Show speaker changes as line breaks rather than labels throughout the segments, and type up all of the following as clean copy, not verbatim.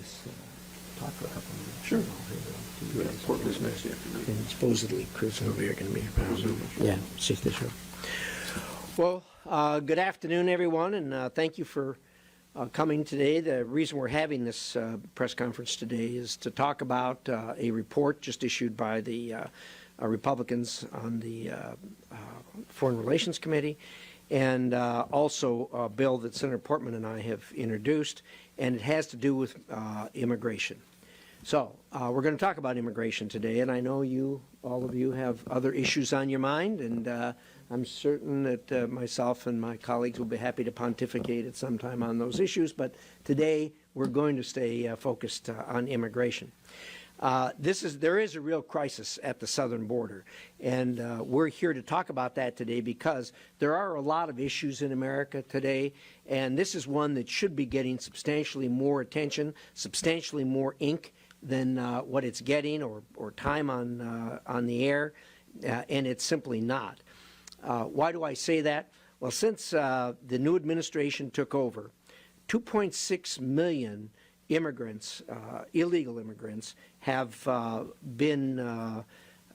this talk for a couple of minutes.
Sure.
I'll hand it
Report this next afternoon.
and supposedly Chris and Lee are going to be around. Yeah, see this show. Well, good afternoon, everyone, and thank you for coming today. The reason we're having this press conference today is to talk about a report just issued by the Republicans on the Foreign Relations Committee, and also a bill that Senator Portman and I have introduced, and it has to do with immigration. So we're going to talk about immigration today, and I know all of you have other issues on your mind, and I'm certain that myself and my colleagues will be happy to pontificate at some time on those issues, but today we're going to stay focused on immigration. There is a real crisis at the southern border, and we're here to talk about that today because there are a lot of issues in America today, and this is one that should be getting substantially more attention, substantially more ink than what it's getting or time on the air, and it's simply not. Why do I say that? Well, since the new administration took over, 2.6 million immigrants, illegal immigrants, have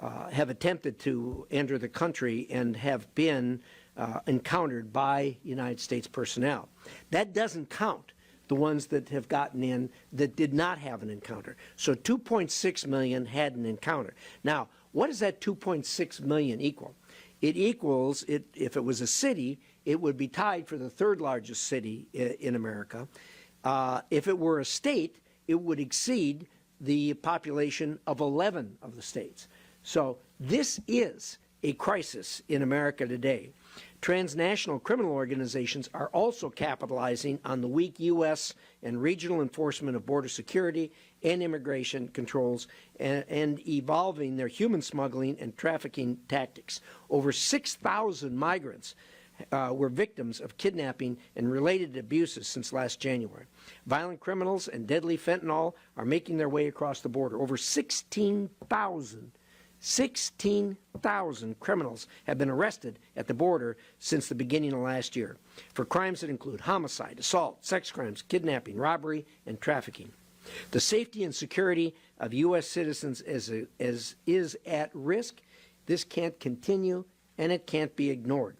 attempted to enter the country and have been encountered by United States personnel. That doesn't count the ones that have gotten in that did not have an encounter. So 2.6 million had an encounter. Now, what does that 2.6 million equal? It equals, if it was a city, it would be tied for the third largest city in America. If it were a state, it would exceed the population of 11 of the states. So this is a crisis in America today. Transnational criminal organizations are also capitalizing on the weak U.S. and regional enforcement of border security and immigration controls and evolving their human smuggling and trafficking tactics. Over 6,000 migrants were victims of kidnapping and related abuses since last January. Violent criminals and deadly fentanyl are making their way across the border. Over 16,000 criminals have been arrested at the border since the beginning of last year for crimes that include homicide, assault, sex crimes, kidnapping, robbery, and trafficking. The safety and security of U.S. citizens is at risk. This can't continue, and it can't be ignored.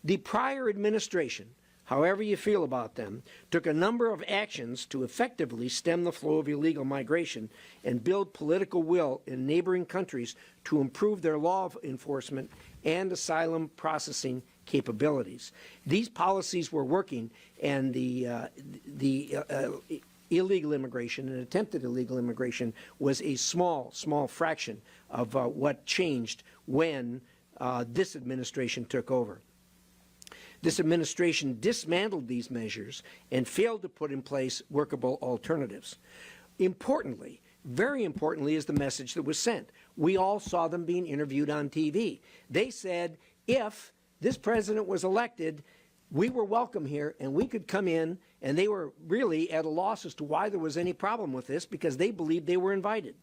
The prior administration, however you feel about them, took a number of actions to effectively stem the flow of illegal migration and build political will in neighboring countries to improve their law enforcement and asylum processing capabilities. These policies were working, and the illegal immigration and attempted illegal immigration was a small fraction of what changed when this administration took over. This administration dismantled these measures and failed to put in place workable alternatives. Importantly, very importantly, is the message that was sent. We all saw them being interviewed on TV. They said if this president was elected, we were welcome here and we could come in, and they were really at a loss as to why there was any problem with this because they believed they were invited.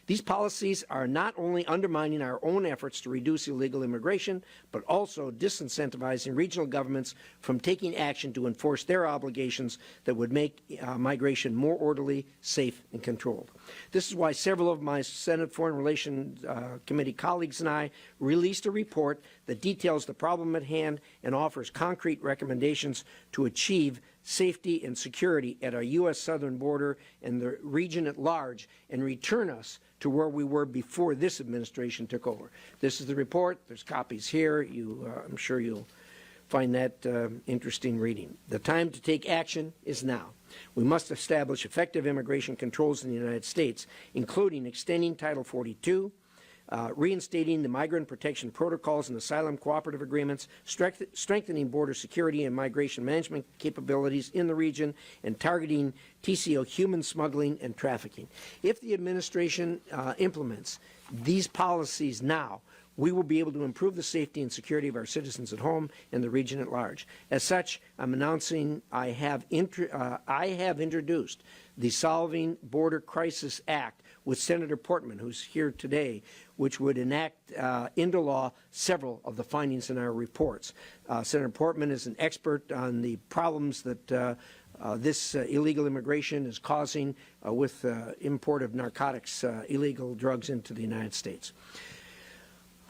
These policies are not only undermining our own efforts to reduce illegal immigration, but also disincentivizing regional governments from taking action to enforce their obligations that would make migration more orderly, safe, and controlled. This is why several of my Senate Foreign Relations Committee colleagues and I released a report that details the problem at hand and offers concrete recommendations to achieve safety and security at our U.S. southern border and the region at large and return us to where we were before this administration took over. This is the report. There's copies here. I'm sure you'll find that interesting reading. The time to take action is now. We must establish effective immigration controls in the United States, including extending Title 42, reinstating the migrant protection protocols and asylum cooperative agreements, strengthening border security and migration management capabilities in the region, and targeting TCO human smuggling and trafficking. If the administration implements these policies now, we will be able to improve the safety and security of our citizens at home and the region at large. As such, I'm announcing I have introduced the Solving Border Crisis Act with Senator Portman, who's here today, which would enact into law several of the findings in our reports. Senator Portman is an expert on the problems that this illegal immigration is causing with import of narcotics, illegal drugs into the United States.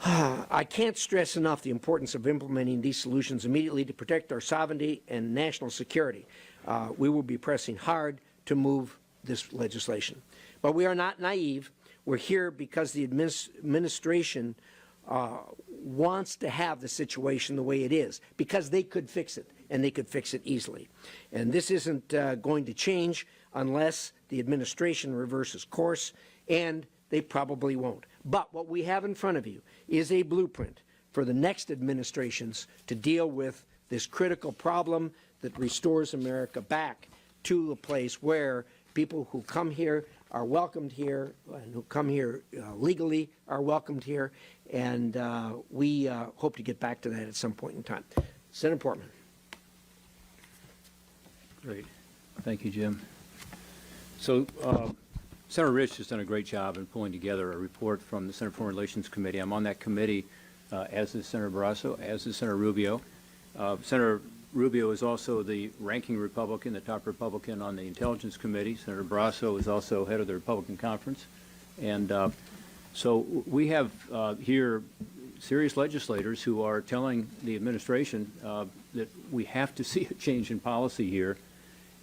I can't stress enough the importance of implementing these solutions immediately to protect our sovereignty and national security. We will be pressing hard to move this legislation. But we are not naive. We're here because the administration wants to have the situation the way it is, because they could fix it, and they could fix it easily. And this isn't going to change unless the administration reverses course, and they probably won't. But what we have in front of you is a blueprint for the next administrations to deal with this critical problem that restores America back to a place where people who come here are welcomed here, and who come here legally are welcomed here, and we hope to get back to that at some point in time. Senator Portman.
Great. Thank you, Jim. So Senator Risch has done a great job in pulling together a report from the Senate Foreign Relations Committee. I'm on that committee, as is Senator Barrasso, as is Senator Rubio. Senator Rubio is also the ranking Republican, the top Republican on the Intelligence Committee. Senator Barrasso is also head of the Republican Conference. And so we have here serious legislators who are telling the administration that we have to see a change in policy here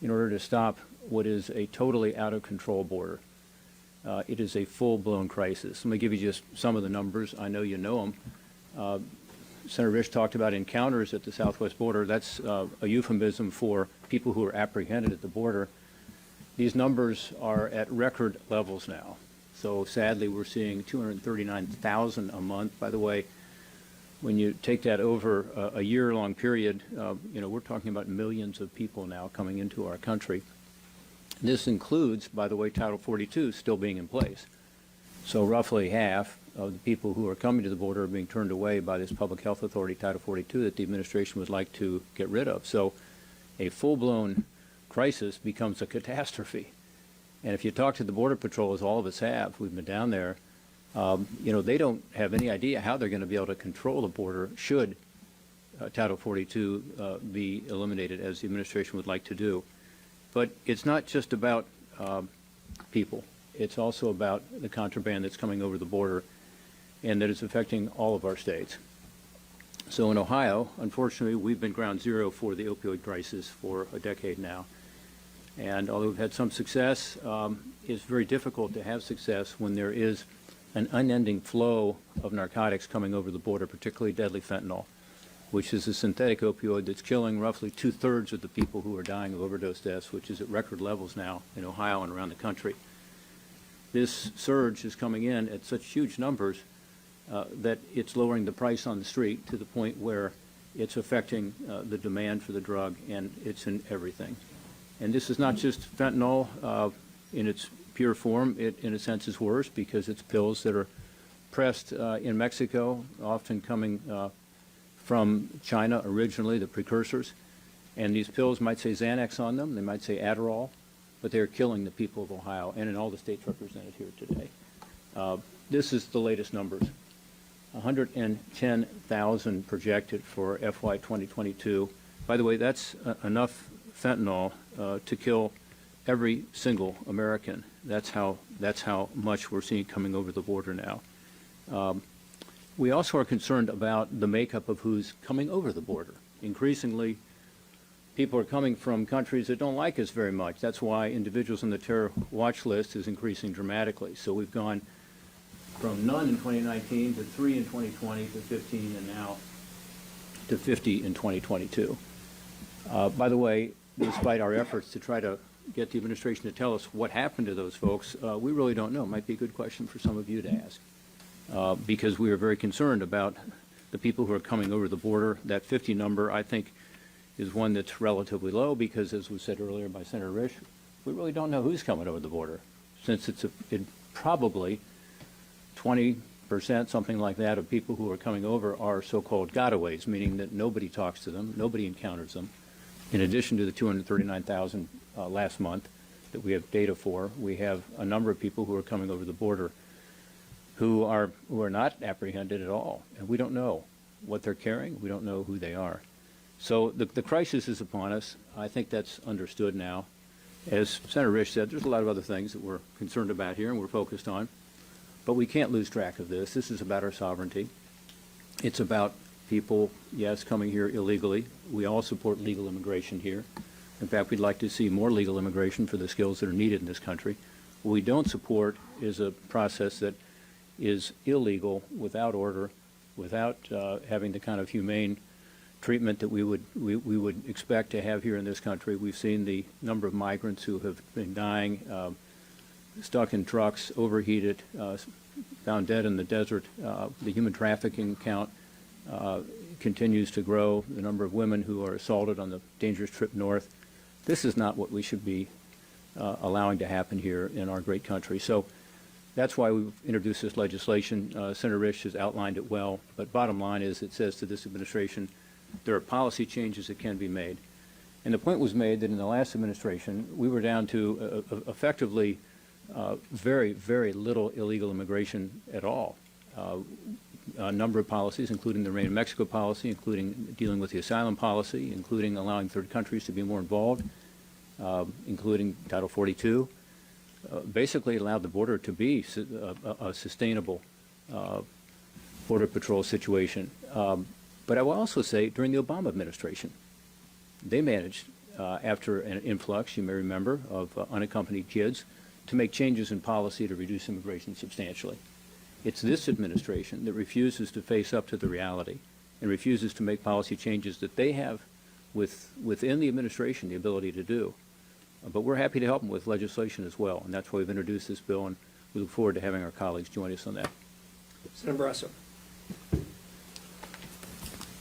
in order to stop what is a totally out-of-control border. It is a full-blown crisis. Let me give you just some of the numbers. I know you know them. Senator Risch talked about encounters at the southwest border. That's a euphemism for people who are apprehended at the border. These numbers are at record levels now. So sadly, we're seeing 239,000 a month. By the way, when you take that over a year-long period, we're talking about millions of people now coming into our country. This includes, by the way, Title 42 still being in place. So roughly half of the people who are coming to the border are being turned away by this public health authority, Title 42, that the administration would like to get rid of. So a full-blown crisis becomes a catastrophe. And if you talk to the Border Patrol, as all of us have, we've been down there, they don't have any idea how they're going to be able to control the border should Title 42 be eliminated, as the administration would like to do. But it's not just about people. It's also about the contraband that's coming over the border and that is affecting all of our states. So in Ohio, unfortunately, we've been ground zero for the opioid crisis for a decade now. And although we've had some success, it's very difficult to have success when there is an unending flow of narcotics coming over the border, particularly deadly fentanyl, which is a synthetic opioid that's killing roughly 2/3 of the people who are dying of overdose deaths, which is at record levels now in Ohio and around the country. This surge is coming in at such huge numbers that it's lowering the price on the street to the point where it's affecting the demand for the drug, and it's in everything. And this is not just fentanyl in its pure form. It, in a sense, is worse because it's pills that are pressed in Mexico, often coming from China originally, the precursors. And these pills might say Xanax on them, they might say Adderall, but they're killing the people of Ohio and in all the states represented here today. This is the latest numbers. 110,000 projected for FY 2022. By the way, that's enough fentanyl to kill every single American. That's how much we're seeing coming over the border now. We also are concerned about the makeup of who's coming over the border. Increasingly, people are coming from countries that don't like us very much. That's why individuals on the terror watch list is increasing dramatically. So we've gone from none in 2019 to 3 in 2020 to 15 and now to 50 in 2022. By the way, despite our efforts to try to get the administration to tell us what happened to those folks, we really don't know. It might be a good question for some of you to ask. Because we are very concerned about the people who are coming over the border. That 50 number, I think, is one that's relatively low because, as was said earlier by Senator Risch, we really don't know who's coming over the border, since it's probably 20%, something like that, of people who are coming over are so-called gotaways, meaning that nobody talks to them, nobody encounters them. In addition to the 239,000 last month that we have data for, we have a number of people who are coming over the border who are not apprehended at all, and we don't know what they're carrying. We don't know who they are. So the crisis is upon us. I think that's understood now. As Senator Risch said, there's a lot of other things that we're concerned about here and we're focused on. But we can't lose track of this. This is about our sovereignty. It's about people, yes, coming here illegally. We all support legal immigration here. In fact, we'd like to see more legal immigration for the skills that are needed in this country. What we don't support is a process that is illegal, without order, without having the kind of humane treatment that we would expect to have here in this country. We've seen the number of migrants who have been dying, stuck in trucks, overheated, found dead in the desert. The human trafficking count continues to grow. The number of women who are assaulted on the dangerous trip north. This is not what we should be allowing to happen here in our great country. So that's why we've introduced this legislation. Senator Risch has outlined it well. But bottom line is, it says to this administration, there are policy changes that can be made. And the point was made that in the last administration, we were down to effectively very, very little illegal immigration at all. A number of policies, including the Remain in Mexico policy, including dealing with the asylum policy, including allowing third countries to be more involved, including Title 42, basically allowed the border to be a sustainable border patrol situation. But I will also say, during the Obama administration, they managed, after an influx, you may remember, of unaccompanied kids, to make changes in policy to reduce immigration substantially. It's this administration that refuses to face up to the reality and refuses to make policy changes that they have within the administration the ability to do. But we're happy to help them with legislation as well, and that's why we've introduced this bill, and we look forward to having our colleagues join us on that.
Senator Barrasso.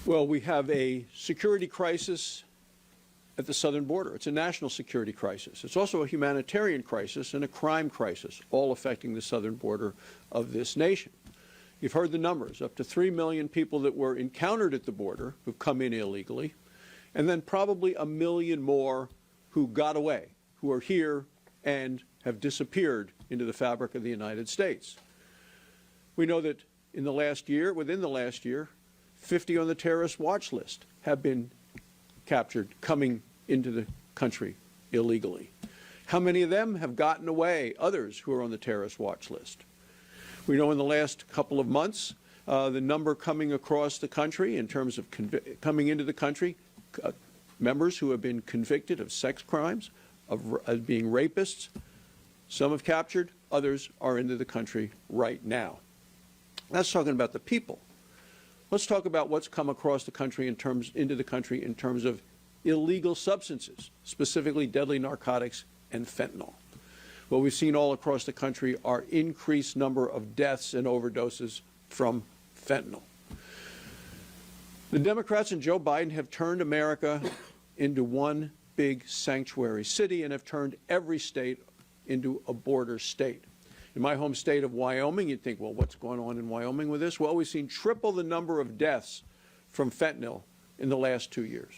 Well, we have a security crisis at the southern border. It's a national security crisis. It's also a humanitarian crisis and a crime crisis, all affecting the southern border of this nation. You've heard the numbers, up to 3 million people that were encountered at the border who've come in illegally, and then probably 1 million more who got away, who are here and have disappeared into the fabric of the United States. We know that in the last year, within the last year, 50 on the terrorist watch list have been captured coming into the country illegally. How many of them have gotten away, others who are on the terrorist watch list? We know in the last couple of months, the number coming across the country in terms of coming into the country, members who have been convicted of sex crimes, of being rapists, some have captured, others are into the country right now. That's talking about the people. Let's talk about what's come across the country into the country in terms of illegal substances, specifically deadly narcotics and fentanyl. What we've seen all across the country are increased number of deaths and overdoses from fentanyl. The Democrats and Joe Biden have turned America into one big sanctuary city and have turned every state into a border state. In my home state of Wyoming, you'd think, well, what's going on in Wyoming with this? Well, we've seen triple the number of deaths from fentanyl in the last 2 years.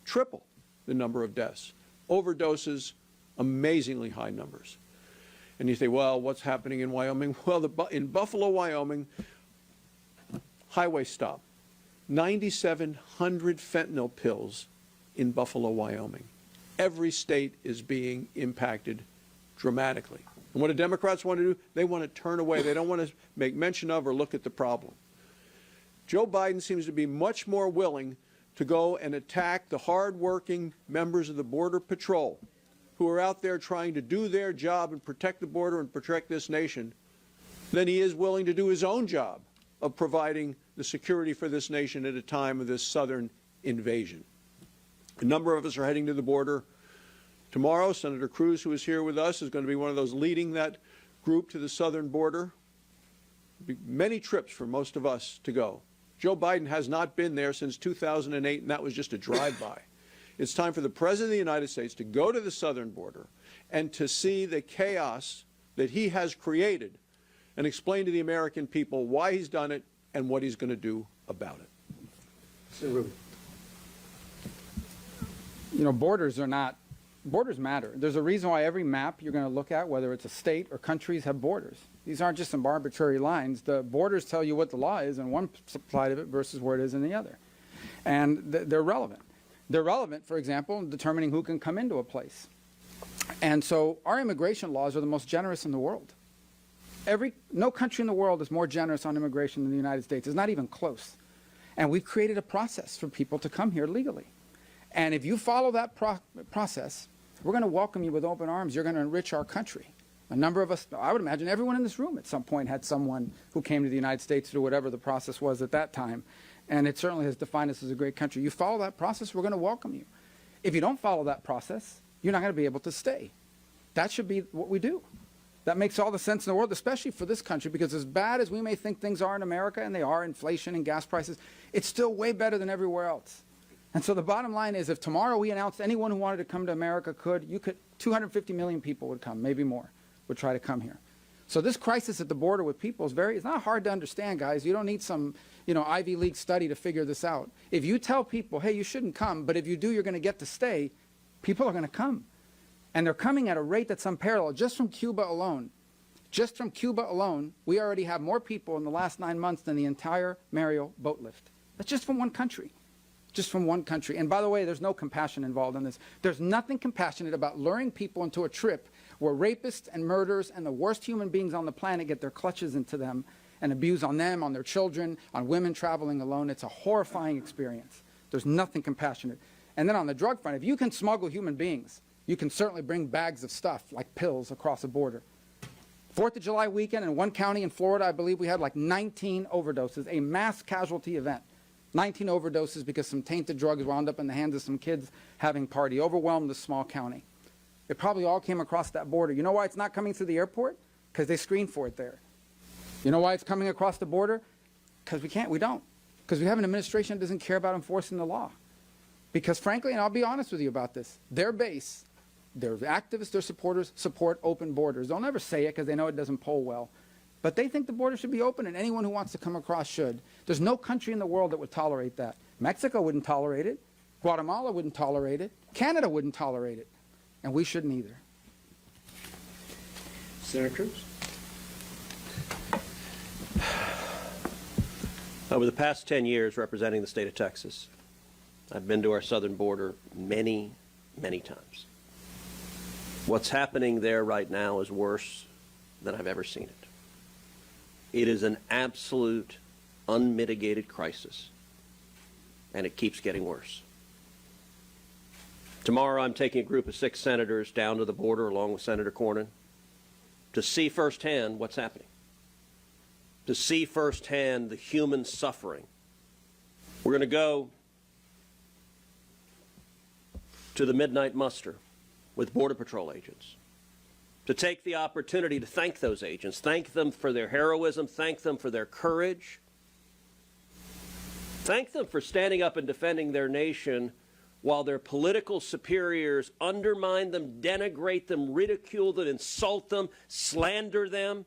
Triple the number of deaths. Overdoses, amazingly high numbers. And you say, well, what's happening in Wyoming? Well, in Buffalo, Wyoming, highway stop. 9,700 fentanyl pills in Buffalo, Wyoming. Every state is being impacted dramatically. And what do Democrats want to do? They want to turn away. They don't want to make mention of or look at the problem. Joe Biden seems to be much more willing to go and attack the hard-working members of the Border Patrol who are out there trying to do their job and protect the border and protect this nation than he is willing to do his own job of providing the security for this nation at a time of this southern invasion. A number of us are heading to the border. Tomorrow, Senator Cruz, who is here with us, is going to be one of those leading that group to the southern border. Be many trips for most of us to go. Joe Biden has not been there since 2008, and that was just a drive-by. It's time for the President of the United States to go to the southern border and to see the chaos that he has created and explain to the American people why he's done it and what he's going to do about it.
Senator Rubin.
You know, borders matter. There's a reason why every map you're going to look at, whether it's a state or countries, have borders. These aren't just some arbitrary lines. The borders tell you what the law is in one side of it versus where it is in the other. And they're relevant. They're relevant, for example, in determining who can come into a place. And so our immigration laws are the most generous in the world. No country in the world is more generous on immigration than the United States. It's not even close. And we've created a process for people to come here legally. And if you follow that process, we're going to welcome you with open arms. You're going to enrich our country. A number of us, I would imagine everyone in this room at some point had someone who came to the United States through whatever the process was at that time. And it certainly has defined us as a great country. You follow that process, we're going to welcome you. If you don't follow that process, you're not going to be able to stay. That should be what we do. That makes all the sense in the world, especially for this country, because as bad as we may think things are in America, and they are, inflation and gas prices, it's still way better than everywhere else. And so the bottom line is, if tomorrow we announced anyone who wanted to come to America could, 250 million people would come, maybe more, would try to come here. So this crisis at the border with people is it's not hard to understand, guys. You don't need some, Ivy League study to figure this out. If you tell people, hey, you shouldn't come, but if you do, you're going to get to stay, people are going to come. And they're coming at a rate that's unparalleled. Just from Cuba alone, we already have more people in the last 9 months than the entire Mariel boat lift. That's just from one country. Just from one country. And by the way, there's no compassion involved in this. There's nothing compassionate about luring people into a trip where rapists and murderers and the worst human beings on the planet get their clutches into them and abuse on them, on their children, on women traveling alone. It's a horrifying experience. There's nothing compassionate. And then on the drug front, if you can smuggle human beings, you can certainly bring bags of stuff like pills across a border. 4th of July weekend in one county in Florida, I believe we had like 19 overdoses, a mass casualty event. 19 overdoses because some tainted drugs wound up in the hands of some kids having party. Overwhelmed this small county. It probably all came across that border. You know why it's not coming through the airport? Because they screen for it there. You know why it's coming across the border? Because we don't. Because we have an administration that doesn't care about enforcing the law. Because frankly, and I'll be honest with you about this, their base, their activists, their supporters, support open borders. They'll never say it because they know it doesn't poll well. But they think the border should be open and anyone who wants to come across should. There's no country in the world that would tolerate that. Mexico wouldn't tolerate it. Guatemala wouldn't tolerate it. Canada wouldn't tolerate it. And we shouldn't either.
Senator Cruz?
Over the past 10 years representing the state of Texas, I've been to our southern border many, many times. What's happening there right now is worse than I've ever seen it. It is an absolute, unmitigated crisis, and it keeps getting worse. Tomorrow I'm taking a group of 6 senators down to the border along with Senator Cornyn to see firsthand what's happening, to see firsthand the human suffering. We're going to go to the midnight muster with Border Patrol agents, to take the opportunity to thank those agents, thank them for their heroism, thank them for their courage, thank them for standing up and defending their nation while their political superiors undermine them, denigrate them, ridicule them, insult them, slander them.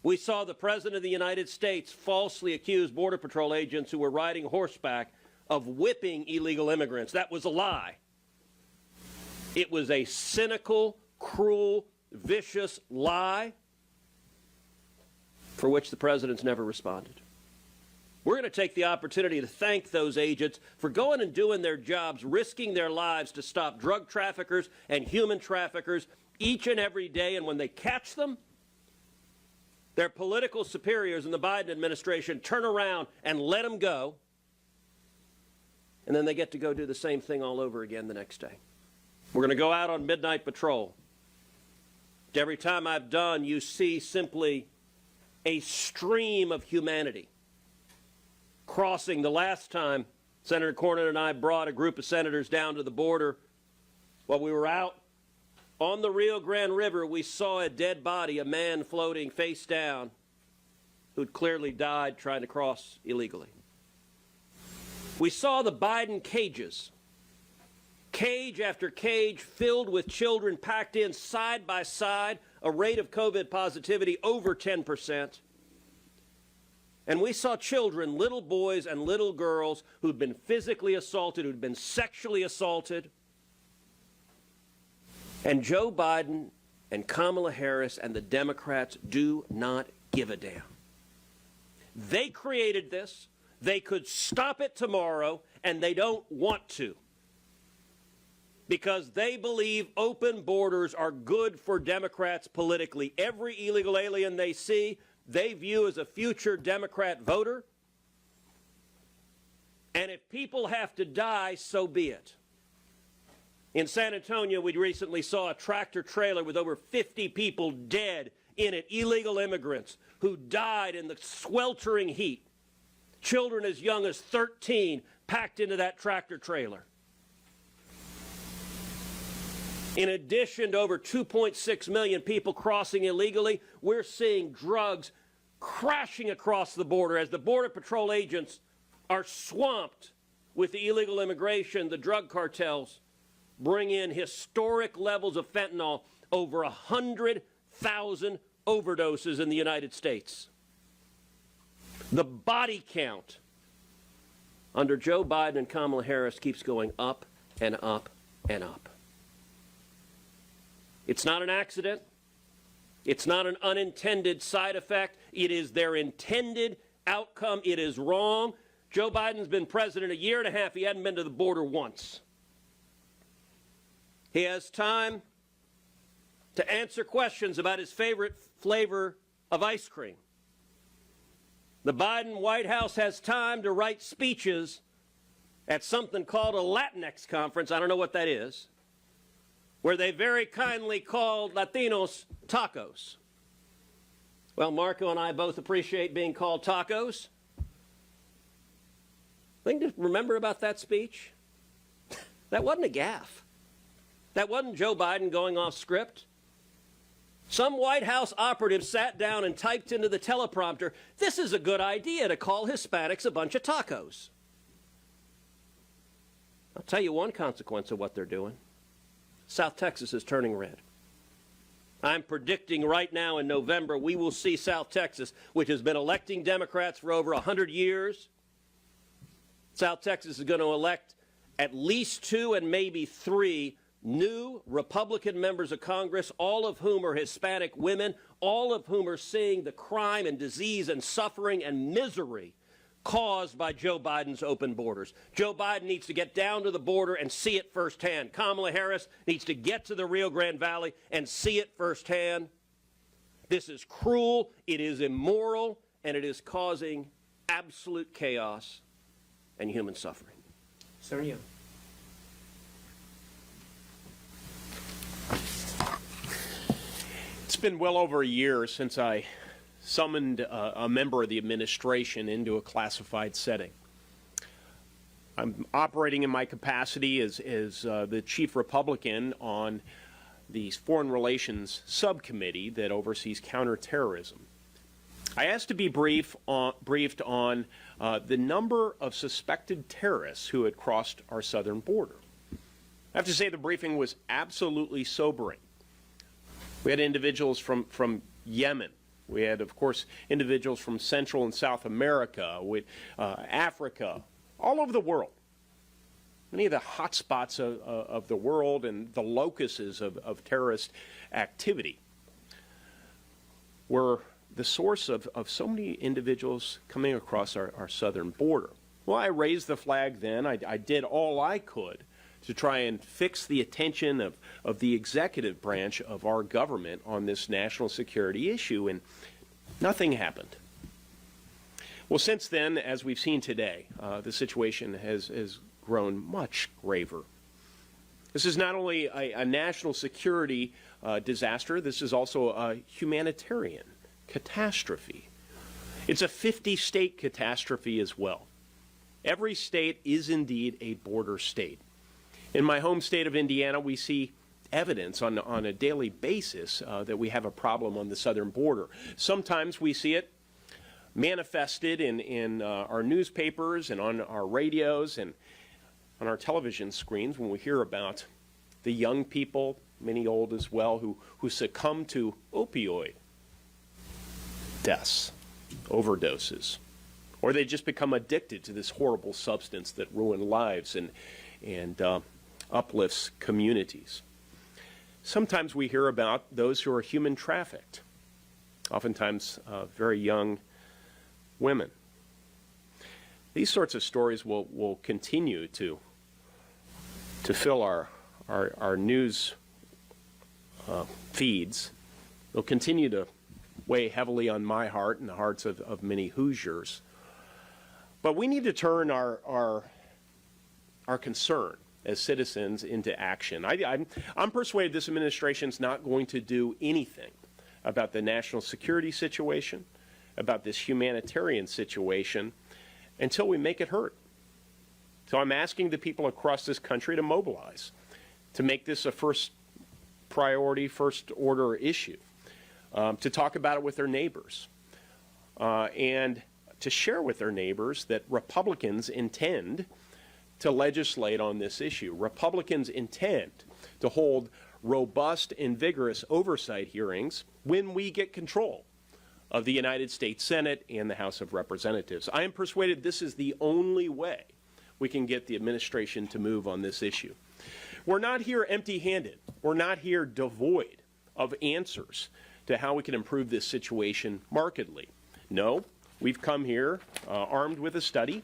We saw the President of the United States falsely accuse Border Patrol agents who were riding horseback of whipping illegal immigrants. That was a lie. It was a cynical, cruel, vicious lie for which the President's never responded. We're going to take the opportunity to thank those agents for going and doing their jobs, risking their lives to stop drug traffickers and human traffickers each and every day. And when they catch them, their political superiors in the Biden administration turn around and let them go. And then they get to go do the same thing all over again the next day. We're going to go out on midnight patrol. Every time I've done, you see simply a stream of humanity crossing. The last time Senator Cornyn and I brought a group of senators down to the border, while we were out on the Rio Grande River, we saw a dead body, a man floating face down who'd clearly died trying to cross illegally. We saw the Biden cages, cage after cage filled with children packed in side by side, a rate of COVID positivity over 10%. And we saw children, little boys and little girls who'd been physically assaulted, who'd been sexually assaulted. And Joe Biden and Kamala Harris and the Democrats do not give a damn. They created this. They could stop it tomorrow, and they don't want to. because they believe open borders are good for Democrats politically. Every illegal alien they see, they view as a future Democrat voter. And if people have to die, so be it. In San Antonio, we recently saw a tractor trailer with over 50 people dead in it, illegal immigrants who died in the sweltering heat. Children as young as 13 packed into that tractor trailer. In addition to over 2.6 million people crossing illegally, we're seeing drugs crashing across the border as the Border Patrol agents are swamped with the illegal immigration. The drug cartels bring in historic levels of fentanyl, over 100,000 overdoses in the United States. The body count under Joe Biden and Kamala Harris keeps going up and up and up. It's not an accident. It's not an unintended side effect. It is their intended outcome. It is wrong. Joe Biden's been president a year and a half. He hadn't been to the border once. He has time to answer questions about his favorite flavor of ice cream. The Biden White House has time to write speeches at something called a Latinx conference, I don't know what that is, where they very kindly called Latinos tacos. Well, Marco and I both appreciate being called tacos. Thing to remember about that speech, that wasn't a gaffe. That wasn't Joe Biden going off script. Some White House operative sat down and typed into the teleprompter, "This is a good idea to call Hispanics a bunch of tacos." I'll tell you one consequence of what they're doing. South Texas is turning red. I'm predicting right now in November we will see South Texas, which has been electing Democrats for over 100 years. South Texas is going to elect at least 2 and maybe 3 new Republican members of Congress, all of whom are Hispanic women, all of whom are seeing the crime and disease and suffering and misery caused by Joe Biden's open borders. Joe Biden needs to get down to the border and see it firsthand. Kamala Harris needs to get to the Rio Grande Valley and see it firsthand. This is cruel, it is immoral, and it is causing absolute chaos and human suffering.
Senator Young.
It's been well over a year since I summoned a member of the administration into a classified setting. I'm operating in my capacity as the chief Republican on the Foreign Relations Subcommittee that oversees counterterrorism. I asked to be briefed on the number of suspected terrorists who had crossed our southern border. I have to say the briefing was absolutely sobering. We had individuals from Yemen. We had, of course, individuals from Central and South America, Africa, all over the world. Many of the hot spots of the world and the locuses of terrorist activity were the source of so many individuals coming across our southern border. Well, I raised the flag then. I did all I could to try and fix the attention of the executive branch of our government on this national security issue, and nothing happened. Well, since then, as we've seen today, the situation has grown much graver. This is not only a national security disaster, this is also a humanitarian catastrophe. It's a 50-state catastrophe as well. Every state is indeed a border state. In my home state of Indiana, we see evidence on a daily basis that we have a problem on the southern border. Sometimes we see it manifested in our newspapers and on our radios and on our television screens when we hear about the young people, many old as well, who succumb to opioid deaths, overdoses, or they just become addicted to this horrible substance that ruin lives and uplifts communities. Sometimes we hear about those who are human trafficked, oftentimes very young women. These sorts of stories will continue to fill our our news feeds. They'll continue to weigh heavily on my heart and the hearts of many Hoosiers. But we need to turn our concern as citizens into action. I'm persuaded this administration is not going to do anything about the national security situation, about this humanitarian situation, until we make it hurt. So I'm asking the people across this country to mobilize, to make this a first priority, first order issue, to talk about it with their neighbors, and to share with their neighbors that Republicans intend to legislate on this issue. Republicans intend to hold robust and vigorous oversight hearings when we get control of the United States Senate and the House of Representatives. I am persuaded this is the only way we can get the administration to move on this issue. We're not here empty-handed. We're not here devoid of answers to how we can improve this situation markedly. No, we've come here armed with a study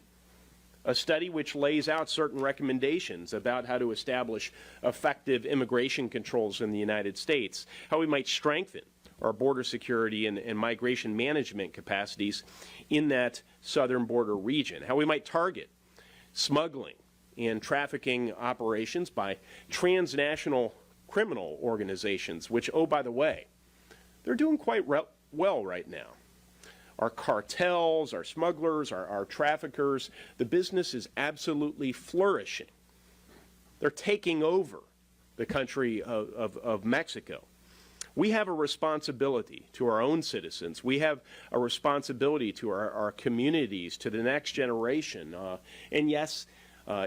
which lays out certain recommendations about how to establish effective immigration controls in the United States, how we might strengthen our border security and migration management capacities in that southern border region, how we might target smuggling and trafficking operations by transnational criminal organizations, which, oh, by the way, they're doing quite well right now. Our cartels, our smugglers, our traffickers, the business is absolutely flourishing. They're taking over the country of Mexico. We have a responsibility to our own citizens. We have a responsibility to our communities, to the next generation, and yes,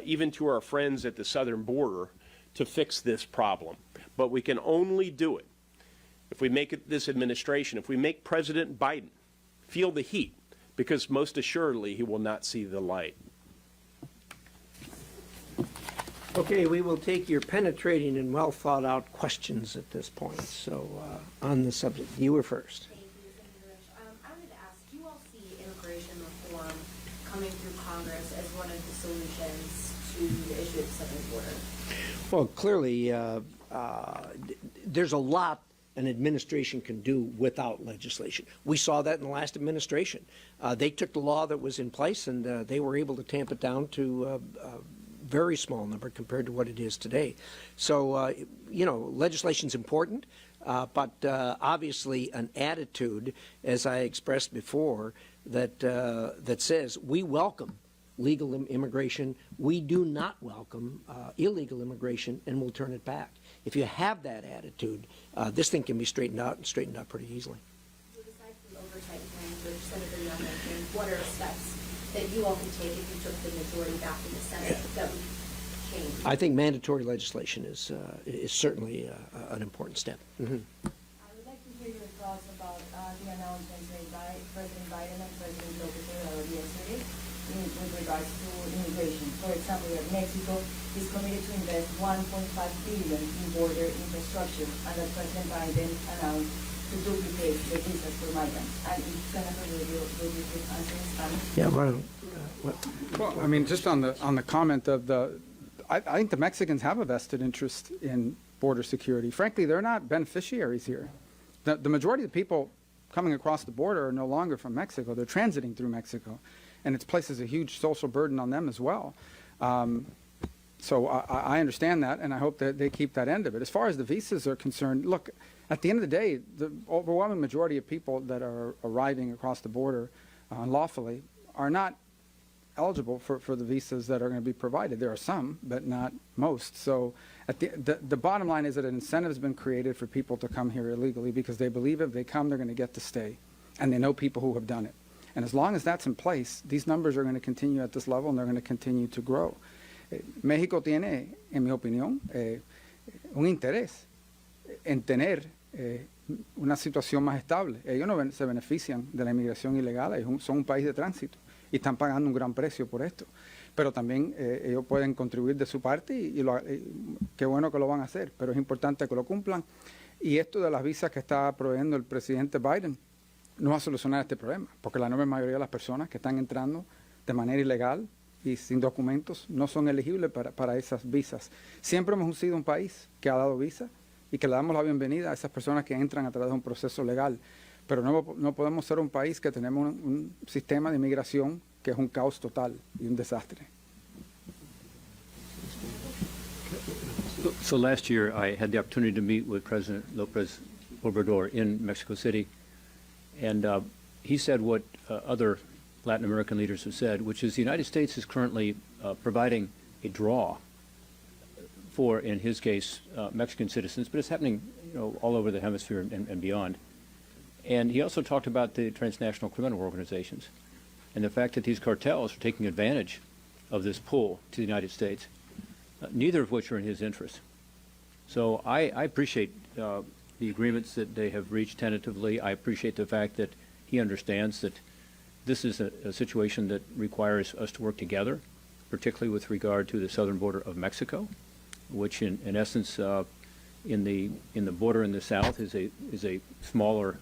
even to our friends at the southern border to fix this problem. But we can only do it if we make it this administration, if we make President Biden feel the heat, because most assuredly he will not see the light.
Okay, we will take your penetrating and well thought out questions at this point. So on the subject, you were first.
Thank you, Senator Rich. I wanted to ask, do you all see immigration reform coming through Congress as one of the solutions to the issue of the southern border?
Well, clearly, there's a lot an administration can do without legislation. We saw that in the last administration. They took the law that was in place and they were able to tamp it down to a very small number compared to what it is today. So, you know, legislation's important, but obviously an attitude, as I expressed before, that says we welcome legal immigration, we do not welcome illegal immigration, and we'll turn it back. If you have that attitude, this thing can be straightened out and straightened out pretty easily.
So besides the oversight hearings, which Senator Young mentioned, what are steps that you all can take if you took the majority back in the Senate that would change?
I think mandatory legislation is certainly an important step. Mm-hmm.
I would like to hear your thoughts about the announcements made by President Biden and President López Obrador yesterday with regards to immigration. For example, Mexico is committed to invest $1.5 billion in border infrastructure, and that President Biden announced to duplicate the visas for migrants. And if Senator Rubio could answer in Spanish.
Yeah, why don't,
Well, I mean, just on the comment of I think the Mexicans have a vested interest in border security. Frankly, they're not beneficiaries here. The majority of the people coming across the border are no longer from Mexico. They're transiting through Mexico, and it places a huge social burden on them as well. So I understand that, and I hope that they keep that end of it. As far as the visas are concerned, look, at the end of the day, the overwhelming majority of people that are arriving across the border unlawfully are not eligible for the visas that are going to be provided. There are some, but not most. So at the bottom line is that an incentive has been created for people to come here illegally because they believe if they come, they're going to get to stay, and they know people who have done it. And as long as that's in place, these numbers are going to continue at this level, and they're going to continue to grow. México tiene, en mi opinión, un interés en tener una situación más estable. Ellos no se benefician de la inmigración ilegal, son un país de tránsito y están pagando un gran precio por esto. Pero también ellos pueden contribuir de su parte y qué bueno que lo van a hacer, pero es importante que lo cumplan. Y esto de las visas que está proveyendo el presidente Biden no va a solucionar este problema, porque la enorme mayoría de las personas que están entrando de manera ilegal y sin documentos no son elegibles para esas visas. Siempre hemos sido un país que ha dado visa y que le damos la bienvenida a esas personas que entran a través de un proceso legal, pero no podemos ser un país que tenemos un sistema de inmigración que es un caos total y un desastre.
So last year, I had the opportunity to meet with President Lopez Obrador in Mexico City, and he said what other Latin American leaders have said, which is the United States is currently providing a draw for, in his case, Mexican citizens, but it's happening, all over the hemisphere and beyond. And he also talked about the transnational criminal organizations and the fact that these cartels are taking advantage of this pull to the United States, neither of which are in his interest. So I appreciate the agreements that they have reached tentatively. I appreciate the fact that he understands that this is a situation that requires us to work together, particularly with regard to the southern border of Mexico, which in essence, in the border in the south is a smaller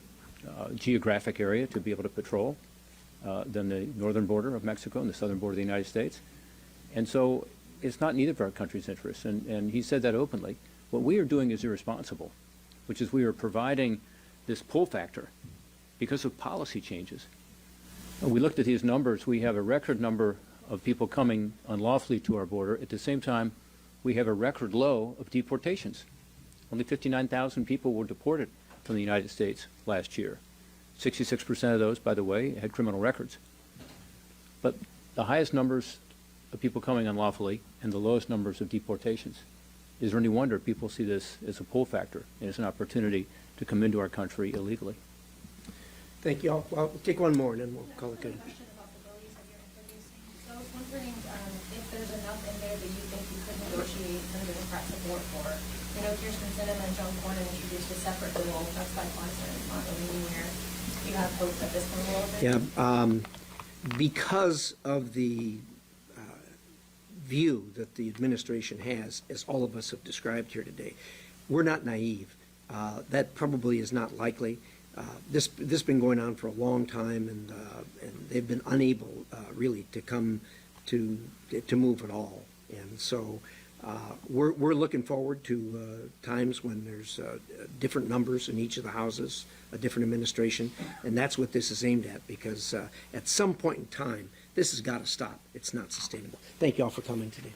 geographic area to be able to patrol than the northern border of Mexico and the southern border of the United States. And so it's not in either of our country's interests, and he said that openly. What we are doing is irresponsible, which is we are providing this pull factor because of policy changes. We looked at these numbers. We have a record number of people coming unlawfully to our border. At the same time, we have a record low of deportations. Only 59,000 people were deported from the United States last year. 66% of those, by the way, had criminal records. But the highest numbers of people coming unlawfully and the lowest numbers of deportations. Is there any wonder people see this as a pull factor and as an opportunity to come into our country illegally?
Thank you. I'll take one more and then we'll call it good.
Question about the bill you said you're introducing. So I was wondering if there's enough in there that you think you could negotiate and express support for. Kirsten Sinema and Joan Cornyn introduced a separate bill that's bipartisan. It's not really anywhere. Do you have hope that this one will open?
Yeah, because of the view that the administration has, as all of us have described here today, we're not naive. That probably is not likely. This has been going on for a long time, and they've been unable really to come to move at all. And so we're looking forward to times when there's different numbers in each of the houses, a different administration, and that's what this is aimed at, because at some point in time, this has got to stop. It's not sustainable. Thank you all for coming today.